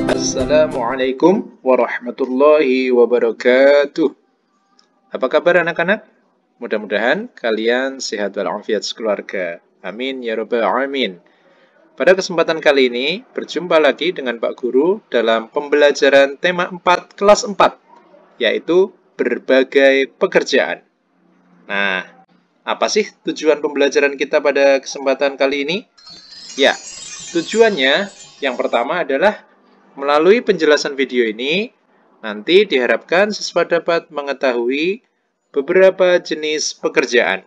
Assalamualaikum warahmatullahi wabarakatuh. Apa kabar anak-anak? Mudah-mudahan kalian sehat walafiat sekeluarga. Amin ya rabbal alamin. Pada kesempatan kali ini, berjumpa lagi dengan Pak Guru dalam pembelajaran tema 4 kelas 4, yaitu berbagai pekerjaan. Nah, apa sih tujuan pembelajaran kita pada kesempatan kali ini? Ya, tujuannya yang pertama adalah melalui penjelasan video ini, nanti diharapkan siswa dapat mengetahui beberapa jenis pekerjaan.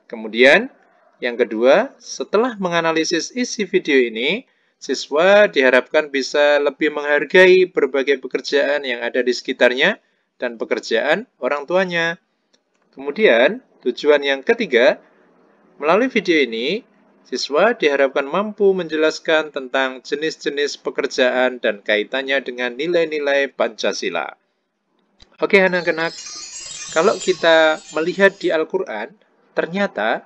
Kemudian, yang kedua, setelah menganalisis isi video ini, siswa diharapkan bisa lebih menghargai berbagai pekerjaan yang ada di sekitarnya dan pekerjaan orang tuanya. Kemudian, tujuan yang ketiga, melalui video ini, siswa diharapkan mampu menjelaskan tentang jenis-jenis pekerjaan dan kaitannya dengan nilai-nilai Pancasila. Oke anak-anak, kalau kita melihat di Al-Quran, ternyata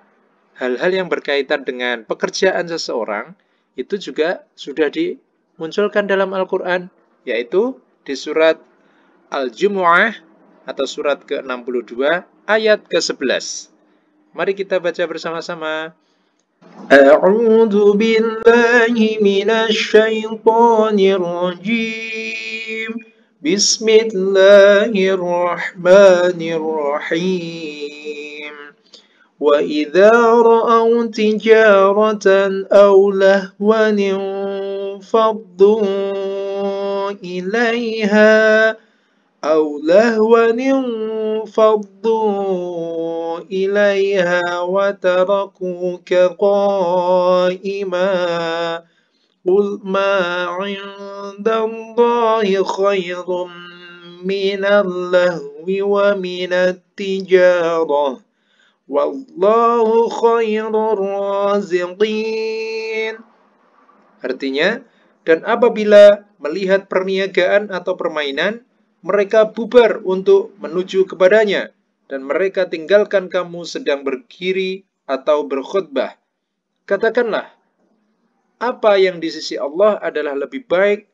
hal-hal yang berkaitan dengan pekerjaan seseorang itu juga sudah dimunculkan dalam Al-Quran, yaitu di surat Al-Jumu'ah atau surat ke-62 ayat ke-11. Mari kita baca bersama-sama. A'udzu billahi minasy syaithanir rajim. Bismillahirrahmanirrahim. Wa idza ra'aw tijaratan aw lahwan faddu ilaiha وتركوك قائما قل ما عند الله خير من اللهو ومن التجارة والله خير الرازقين. Artinya, dan apabila melihat perniagaan atau permainan, mereka bubar untuk menuju kepadanya, dan mereka tinggalkan kamu sedang berkiri atau berkhutbah. Katakanlah, apa yang di sisi Allah adalah lebih baik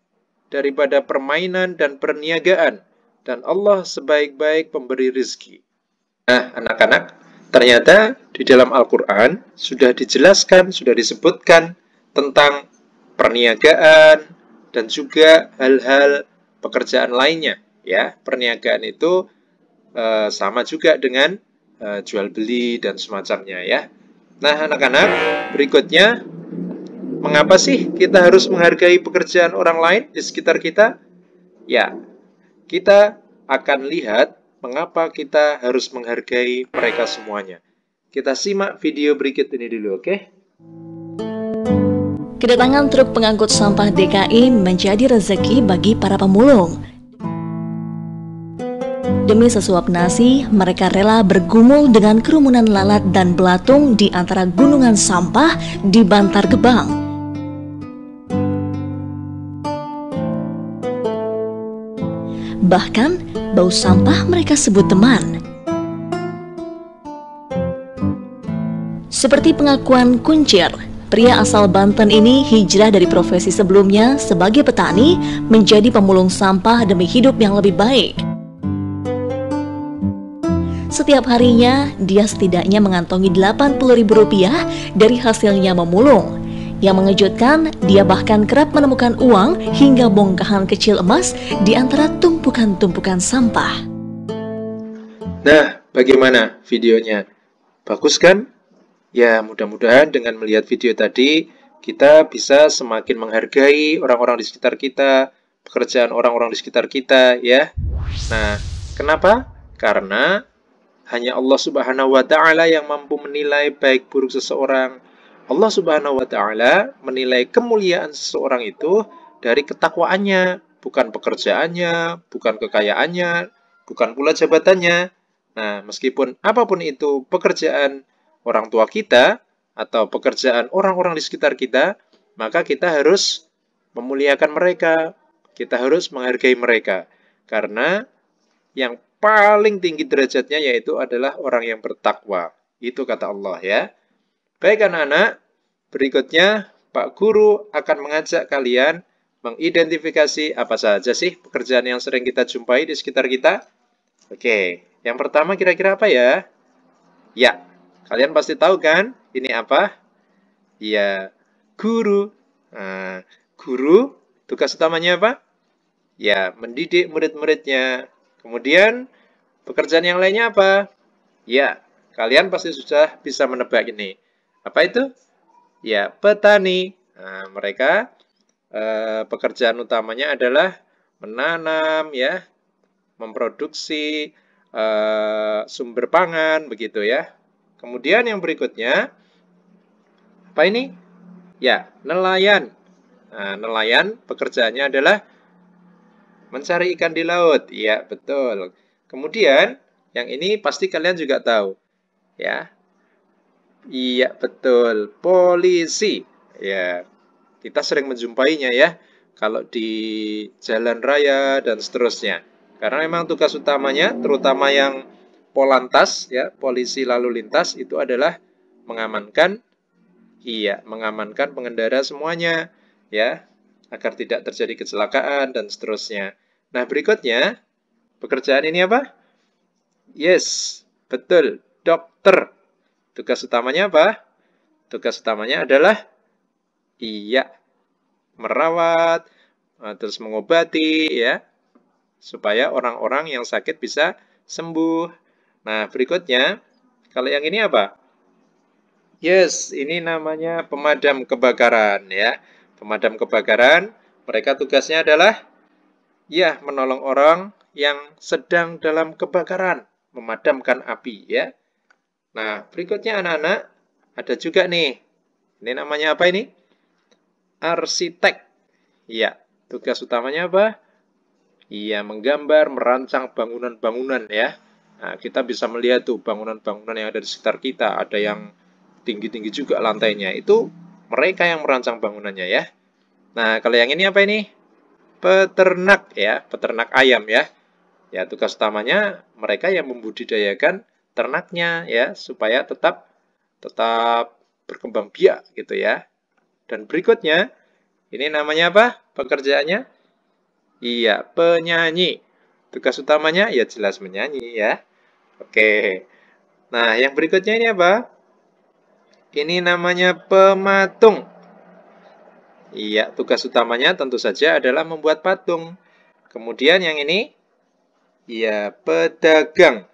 daripada permainan dan perniagaan, dan Allah sebaik-baik pemberi rizki. Nah, anak-anak, ternyata di dalam Al-Quran sudah dijelaskan, sudah disebutkan tentang perniagaan dan juga hal-hal pekerjaan lainnya. Ya, perniagaan itu sama juga dengan jual beli dan semacamnya ya. Nah, anak-anak, berikutnya, mengapa sih kita harus menghargai pekerjaan orang lain di sekitar kita? Ya, kita akan lihat mengapa kita harus menghargai mereka semuanya. Kita simak video berikut ini dulu, oke? Kedatangan truk pengangkut sampah DKI menjadi rezeki bagi para pemulung. Demi sesuap nasi, mereka rela bergumul dengan kerumunan lalat dan belatung di antara gunungan sampah di Bantar Gebang. Bahkan, bau sampah mereka sebut teman. Seperti pengakuan Kuncir, pria asal Banten ini hijrah dari profesi sebelumnya sebagai petani menjadi pemulung sampah demi hidup yang lebih baik. Setiap harinya, dia setidaknya mengantongi Rp80.000 dari hasilnya memulung. Yang mengejutkan, dia bahkan kerap menemukan uang hingga bongkahan kecil emas di antara tumpukan-tumpukan sampah. Nah, bagaimana videonya? Bagus kan? Ya, mudah-mudahan dengan melihat video tadi, kita bisa semakin menghargai orang-orang di sekitar kita, pekerjaan orang-orang di sekitar kita, ya. Nah, kenapa? Karena hanya Allah Subhanahu wa Ta'ala yang mampu menilai baik buruk seseorang. Allah Subhanahu wa Ta'ala menilai kemuliaan seseorang itu dari ketakwaannya, bukan pekerjaannya, bukan kekayaannya, bukan pula jabatannya. Nah, meskipun apapun itu pekerjaan orang tua kita atau pekerjaan orang-orang di sekitar kita, maka kita harus memuliakan mereka, kita harus menghargai mereka. Karena yang paling tinggi derajatnya yaitu adalah orang yang bertakwa. Itu kata Allah ya. Baik anak-anak, berikutnya Pak Guru akan mengajak kalian mengidentifikasi apa saja sih pekerjaan yang sering kita jumpai di sekitar kita. Oke, yang pertama kira-kira apa ya? Ya, kalian pasti tahu kan ini apa? Ya, guru. Nah, guru tugas utamanya apa? Ya, mendidik murid-muridnya. Kemudian, pekerjaan yang lainnya apa? Ya, kalian pasti sudah bisa menebak ini. Apa itu? Ya, petani. Nah, mereka pekerjaan utamanya adalah menanam, ya, memproduksi sumber pangan, begitu ya. Kemudian yang berikutnya, apa ini? Ya, nelayan. Nah, nelayan pekerjaannya adalah mencari ikan di laut. Iya, betul. Kemudian, yang ini pasti kalian juga tahu. Ya, iya, betul. Polisi. Ya, kita sering menjumpainya ya. Kalau di jalan raya dan seterusnya. Karena memang tugas utamanya, terutama yang Polantas, ya, polisi lalu lintas, itu adalah mengamankan, iya, mengamankan pengendara semuanya, ya, agar tidak terjadi kecelakaan dan seterusnya. Nah, berikutnya, pekerjaan ini apa? Yes, betul, dokter. Tugas utamanya apa? Tugas utamanya adalah, iya, merawat, terus mengobati, ya, supaya orang-orang yang sakit bisa sembuh. Nah, berikutnya, kalau yang ini apa? Yes, ini namanya pemadam kebakaran, ya. Pemadam kebakaran, mereka tugasnya adalah, ya, menolong orang yang sedang dalam kebakaran, memadamkan api, ya. Nah, berikutnya anak-anak, ada juga nih. Ini namanya apa ini? Arsitek. Ya, tugas utamanya apa? Iya, menggambar, merancang bangunan-bangunan ya. Nah, kita bisa melihat tuh bangunan-bangunan yang ada di sekitar kita. Ada yang tinggi-tinggi juga lantainya. Itu mereka yang merancang bangunannya ya. Nah, kalau yang ini apa ini? Peternak ya, peternak ayam ya. Ya, tugas utamanya mereka yang membudidayakan ternaknya ya, supaya tetap berkembang biak gitu ya. Dan berikutnya, ini namanya apa? Pekerjaannya? Iya, penyanyi. Tugas utamanya ya jelas menyanyi ya. Oke. Nah, yang berikutnya ini apa? Ini namanya pematung. Iya, tugas utamanya tentu saja adalah membuat patung. Kemudian yang ini, ya pedagang.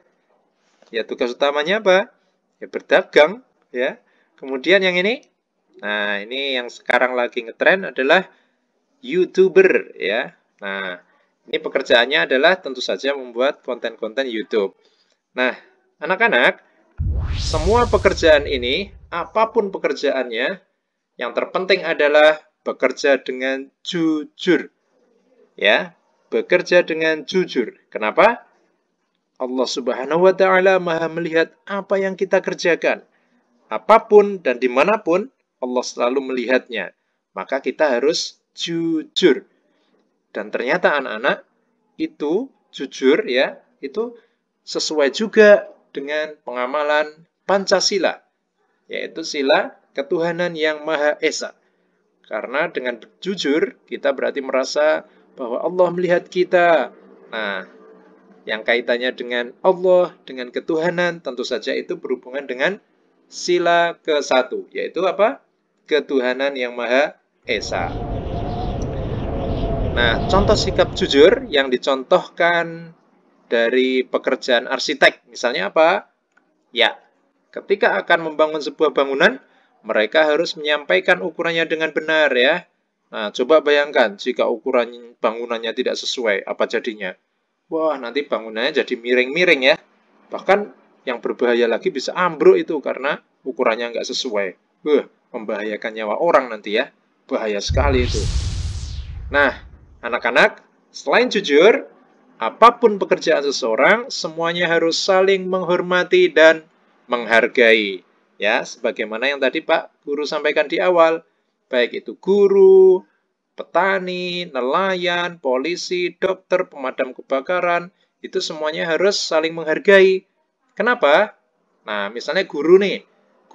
Ya, tugas utamanya apa? Ya berdagang, ya. Kemudian yang ini, nah ini yang sekarang lagi ngetren adalah YouTuber, ya. Nah, ini pekerjaannya adalah tentu saja membuat konten-konten YouTube. Nah, anak-anak, semua pekerjaan ini, apapun pekerjaannya, yang terpenting adalah bekerja dengan jujur. Ya, bekerja dengan jujur. Kenapa? Allah Subhanahu wa Ta'ala Maha melihat apa yang kita kerjakan. Apapun dan dimanapun, Allah selalu melihatnya. Maka kita harus jujur. Dan ternyata anak-anak itu jujur ya, itu sesuai juga dengan pengamalan Pancasila, yaitu sila ketuhanan yang Maha Esa. Karena dengan jujur, kita berarti merasa bahwa Allah melihat kita. Nah, yang kaitannya dengan Allah, dengan ketuhanan, tentu saja itu berhubungan dengan sila ke-1, yaitu apa? Ketuhanan yang Maha Esa. Nah, contoh sikap jujur yang dicontohkan dari pekerjaan arsitek, misalnya apa? Ya, ketika akan membangun sebuah bangunan, mereka harus menyampaikan ukurannya dengan benar ya. Nah, coba bayangkan jika ukuran bangunannya tidak sesuai, apa jadinya? Wah, nanti bangunannya jadi miring-miring ya. Bahkan yang berbahaya lagi bisa ambruk itu karena ukurannya nggak sesuai. Wah, membahayakan nyawa orang nanti ya. Bahaya sekali itu. Nah, anak-anak, selain jujur, apapun pekerjaan seseorang, semuanya harus saling menghormati dan menghargai. Ya, sebagaimana yang tadi Pak Guru sampaikan di awal, baik itu guru, petani, nelayan, polisi, dokter, pemadam kebakaran, itu semuanya harus saling menghargai. Kenapa? Nah, misalnya guru nih.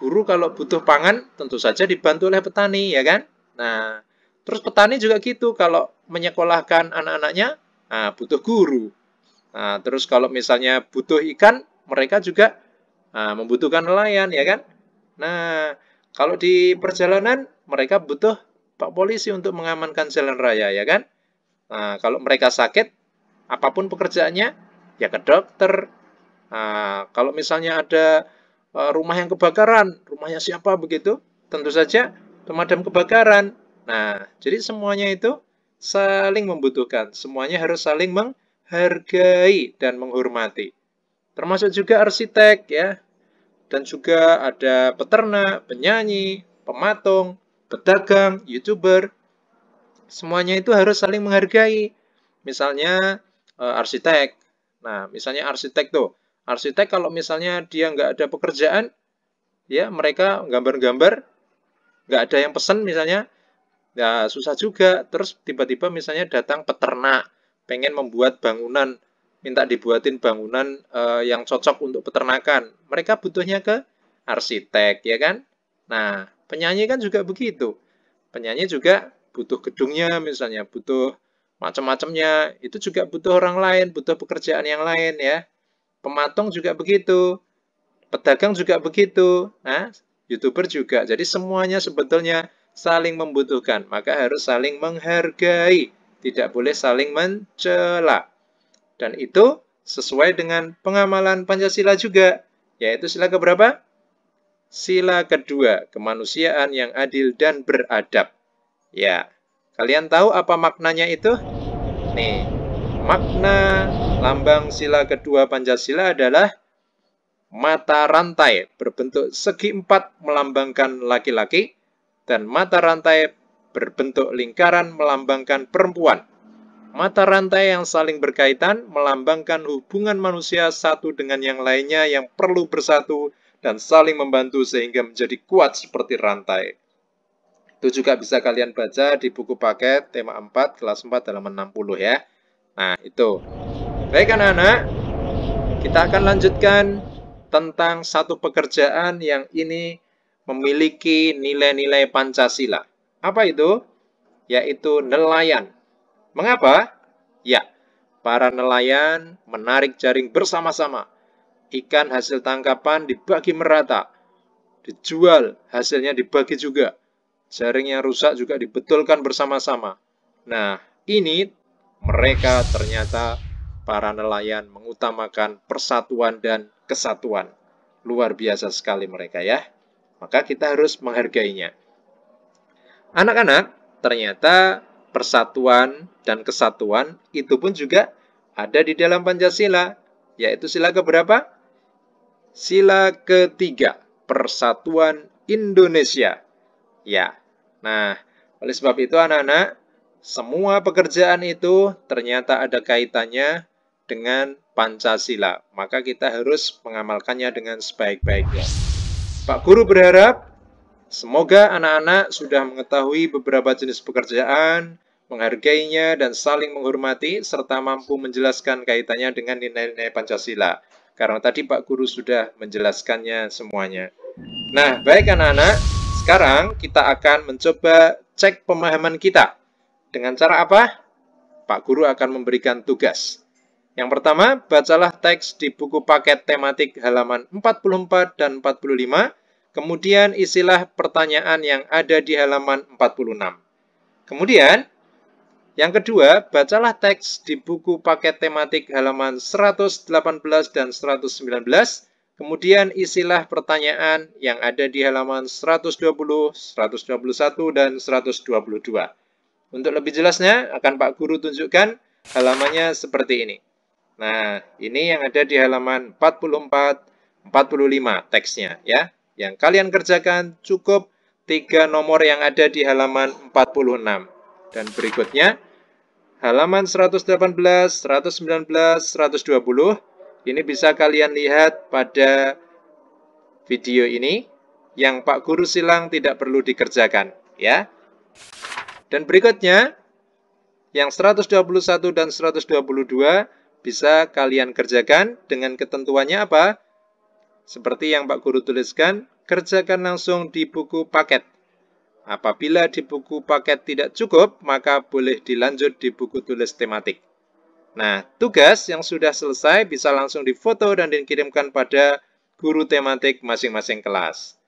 guru kalau butuh pangan tentu saja dibantu oleh petani, ya kan? Nah, terus petani juga gitu, kalau menyekolahkan anak-anaknya, nah, butuh guru. Nah, terus kalau misalnya butuh ikan, mereka juga membutuhkan nelayan, ya kan? Nah, kalau di perjalanan, mereka butuh Pak Polisi untuk mengamankan jalan raya, ya kan? Nah, kalau mereka sakit, apapun pekerjaannya, ya ke dokter. Nah, kalau misalnya ada rumah yang kebakaran, rumahnya siapa begitu? Tentu saja pemadam kebakaran. Nah, jadi semuanya itu saling membutuhkan. Semuanya harus saling menghargai dan menghormati. Termasuk juga arsitek, ya. Dan juga ada peternak, penyanyi, pematung, pedagang, YouTuber. Semuanya itu harus saling menghargai. Misalnya arsitek. Nah, misalnya arsitek tuh. Arsitek kalau misalnya dia nggak ada pekerjaan, ya mereka gambar-gambar, nggak ada yang pesen misalnya, ya susah juga. Terus tiba-tiba misalnya datang peternak, pengen membuat bangunan, minta dibuatin bangunan yang cocok untuk peternakan. Mereka butuhnya ke arsitek, ya kan? Nah, penyanyi kan juga begitu. Penyanyi juga butuh gedungnya misalnya, butuh macam-macamnya. Itu juga butuh orang lain, butuh pekerjaan yang lain, ya. Pematung juga begitu. Pedagang juga begitu. Nah, YouTuber juga. Jadi semuanya sebetulnya saling membutuhkan. Maka harus saling menghargai. Tidak boleh saling mencela. Dan itu sesuai dengan pengamalan Pancasila juga. Yaitu sila keberapa? Sila kedua, kemanusiaan yang adil dan beradab. Ya, kalian tahu apa maknanya itu? Nih, makna lambang sila kedua Pancasila adalah mata rantai berbentuk segi empat melambangkan laki-laki, dan mata rantai berbentuk lingkaran melambangkan perempuan. Mata rantai yang saling berkaitan melambangkan hubungan manusia satu dengan yang lainnya yang perlu bersatu dan saling membantu sehingga menjadi kuat seperti rantai. Itu juga bisa kalian baca di buku paket tema 4 kelas 4 halaman 60 ya. Nah, itu. Baik anak-anak, kita akan lanjutkan tentang satu pekerjaan yang ini memiliki nilai-nilai Pancasila. Apa itu? Yaitu nelayan. Mengapa? Ya, para nelayan menarik jaring bersama-sama. Ikan hasil tangkapan dibagi merata. Dijual, hasilnya dibagi juga. Jaring yang rusak juga dibetulkan bersama-sama. Nah, ini mereka ternyata para nelayan mengutamakan persatuan dan kesatuan. Luar biasa sekali mereka ya. Maka kita harus menghargainya. Anak-anak, ternyata persatuan dan kesatuan itu pun juga ada di dalam Pancasila. Yaitu sila keberapa? Sila ketiga, Persatuan Indonesia. Ya, nah oleh sebab itu anak-anak, semua pekerjaan itu ternyata ada kaitannya dengan Pancasila. Maka kita harus mengamalkannya dengan sebaik-baiknya. Pak Guru berharap semoga anak-anak sudah mengetahui beberapa jenis pekerjaan, menghargainya dan saling menghormati, serta mampu menjelaskan kaitannya dengan nilai-nilai Pancasila. Karena tadi Pak Guru sudah menjelaskannya semuanya. Nah, baik anak-anak, sekarang kita akan mencoba cek pemahaman kita. Dengan cara apa? Pak Guru akan memberikan tugas. Yang pertama, bacalah teks di buku paket tematik halaman 44 dan 45. Kemudian isilah pertanyaan yang ada di halaman 46. Kemudian, yang kedua, bacalah teks di buku paket tematik halaman 118 dan 119. Kemudian isilah pertanyaan yang ada di halaman 120, 121, dan 122. Untuk lebih jelasnya, akan Pak Guru tunjukkan halamannya seperti ini. Nah, ini yang ada di halaman 44, 45 teksnya ya. Yang kalian kerjakan cukup 3 nomor yang ada di halaman 46. Dan berikutnya, halaman 118, 119, 120, ini bisa kalian lihat pada video ini, yang Pak Guru silang tidak perlu dikerjakan, ya. Dan berikutnya, yang 121 dan 122, bisa kalian kerjakan dengan ketentuannya apa? Seperti yang Pak Guru tuliskan, kerjakan langsung di buku paket. Apabila di buku paket tidak cukup, maka boleh dilanjut di buku tulis tematik. Nah, tugas yang sudah selesai bisa langsung difoto dan dikirimkan pada guru tematik masing-masing kelas.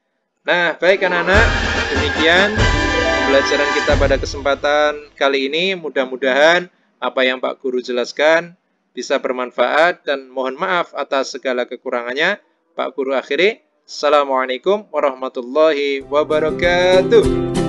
Nah, baik anak-anak, demikian pembelajaran kita pada kesempatan kali ini. Mudah-mudahan apa yang Pak Guru jelaskan bisa bermanfaat dan mohon maaf atas segala kekurangannya. Pak Guru akhiri, Assalamualaikum warahmatullahi wabarakatuh.